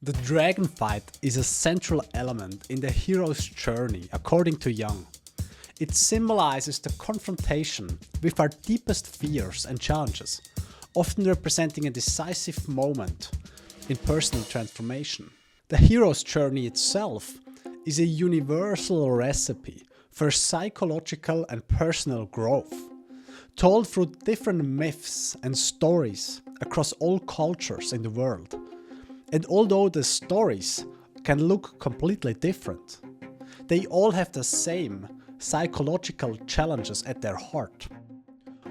The dragon fight is a central element in the hero's journey, according to Jung. It symbolizes the confrontation with our deepest fears and challenges, often representing a decisive moment in personal transformation. The hero's journey itself is a universal recipe for psychological and personal growth, told through different myths and stories across all cultures in the world. And although the stories can look completely different, they all have the same psychological challenges at their heart.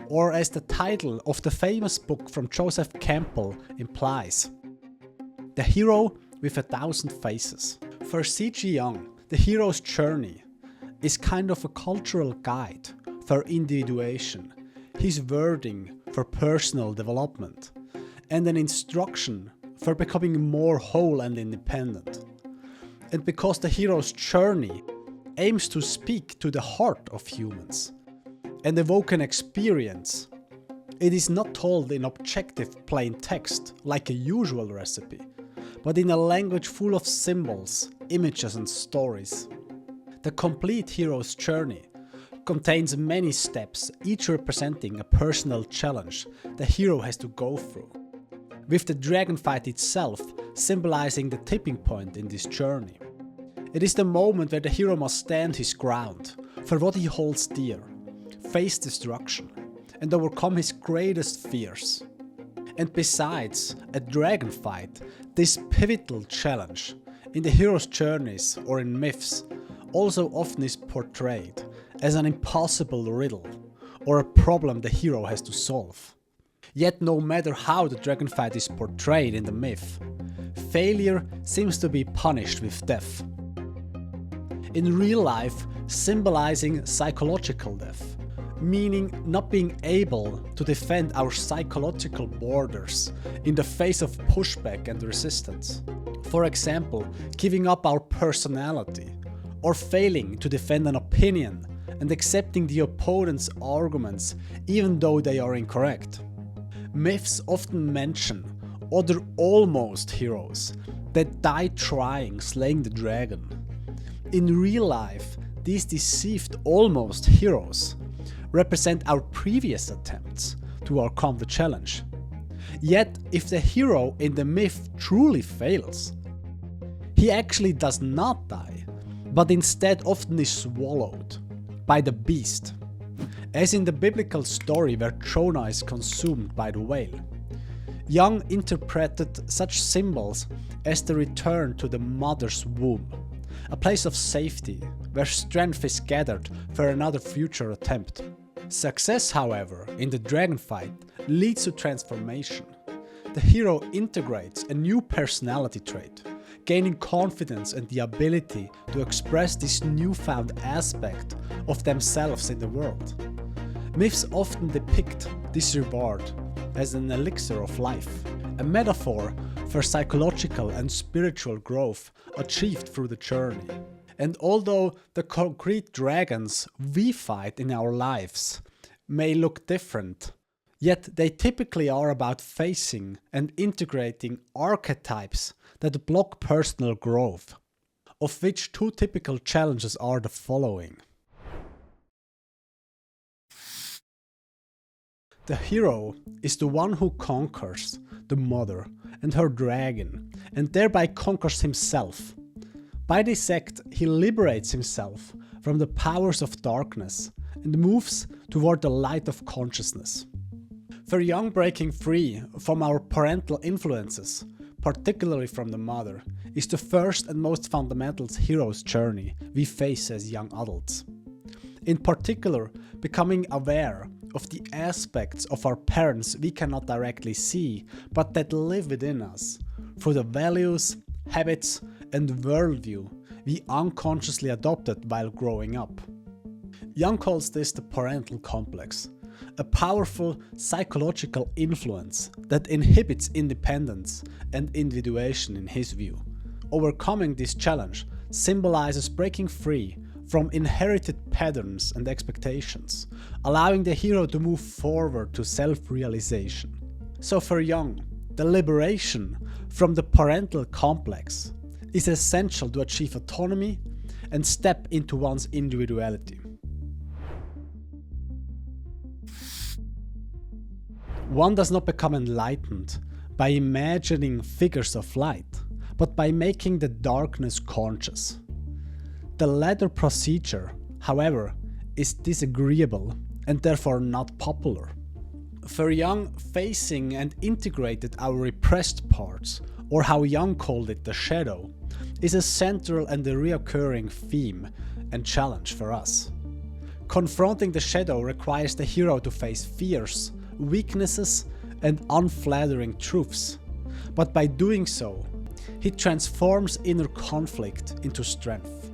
Or as the title of the famous book from Joseph Campbell implies, The Hero with 1,000 Faces. For C.G. Jung, the hero's journey is kind of a cultural guide for individuation, his wording for personal development, and an instruction for becoming more whole and independent. And because the hero's journey aims to speak to the heart of humans and evoke an experience, it is not told in objective plain text like a usual recipe, but in a language full of symbols, images and stories. The complete hero's journey contains many steps, each representing a personal challenge the hero has to go through, with the dragon fight itself symbolizing the tipping point in this journey. It is the moment where the hero must stand his ground for what he holds dear, face destruction, and overcome his greatest fears. And besides a dragon fight, this pivotal challenge in the hero's journeys or in myths also often is portrayed as an impossible riddle or a problem the hero has to solve. Yet no matter how the dragon fight is portrayed in the myth, failure seems to be punished with death. In real life, symbolizing psychological death, meaning not being able to defend our psychological borders in the face of pushback and resistance. For example, giving up our personality, or failing to defend an opinion and accepting the opponent's arguments even though they are incorrect. Myths often mention other almost heroes that died trying slaying the dragon. In real life, these deceived almost heroes represent our previous attempts to overcome the challenge. Yet, if the hero in the myth truly fails, he actually does not die, but instead often is swallowed by the beast, as in the biblical story where Jonah is consumed by the whale. Jung interpreted such symbols as the return to the mother's womb, a place of safety where strength is gathered for another future attempt. Success, however, in the dragon fight leads to transformation. The hero integrates a new personality trait, gaining confidence and the ability to express this newfound aspect of themselves in the world. Myths often depict this reward as an elixir of life, a metaphor for psychological and spiritual growth achieved through the journey. And although the concrete dragons we fight in our lives may look different, yet they typically are about facing and integrating archetypes that block personal growth, of which two typical challenges are the following. The hero is the one who conquers the mother and her dragon, and thereby conquers himself. By this act, he liberates himself from the powers of darkness and moves toward the light of consciousness. For Jung, breaking free from our parental influences, particularly from the mother, is the first and most fundamental hero's journey we face as young adults. In particular, becoming aware of the aspects of our parents we cannot directly see, but that live within us, through the values, habits, and worldview we unconsciously adopted while growing up. Jung calls this the parental complex, a powerful psychological influence that inhibits independence and individuation in his view. Overcoming this challenge symbolizes breaking free from inherited patterns and expectations, allowing the hero to move forward to self-realization. So for Jung, The liberation from the parental complex is essential to achieve autonomy and step into one's individuality. One does not become enlightened by imagining figures of light, but by making the darkness conscious. The latter procedure, however, is disagreeable and therefore not popular. For Jung, facing and integrated our repressed parts, or how Jung called it the shadow, is a central and a recurring theme and challenge for us. Confronting the shadow requires the hero to face fears, weaknesses, and unflattering truths, but by doing so, he transforms inner conflict into strength.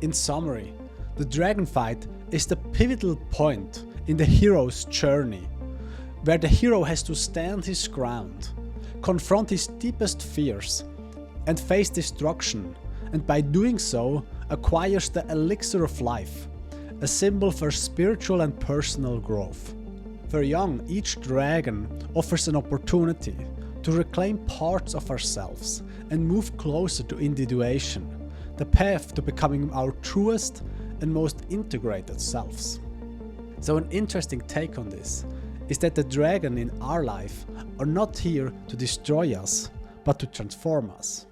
In summary, the dragon fight is the pivotal point in the hero's journey, where the hero has to stand his ground, confront his deepest fears, and face destruction, and by doing so acquires the elixir of life, a symbol for spiritual and personal growth. For Jung, each dragon offers an opportunity to reclaim parts of ourselves and move closer to individuation, the path to becoming our truest and most integrated selves. So an interesting take on this is that the dragon in our life are not here to destroy us, but to transform us.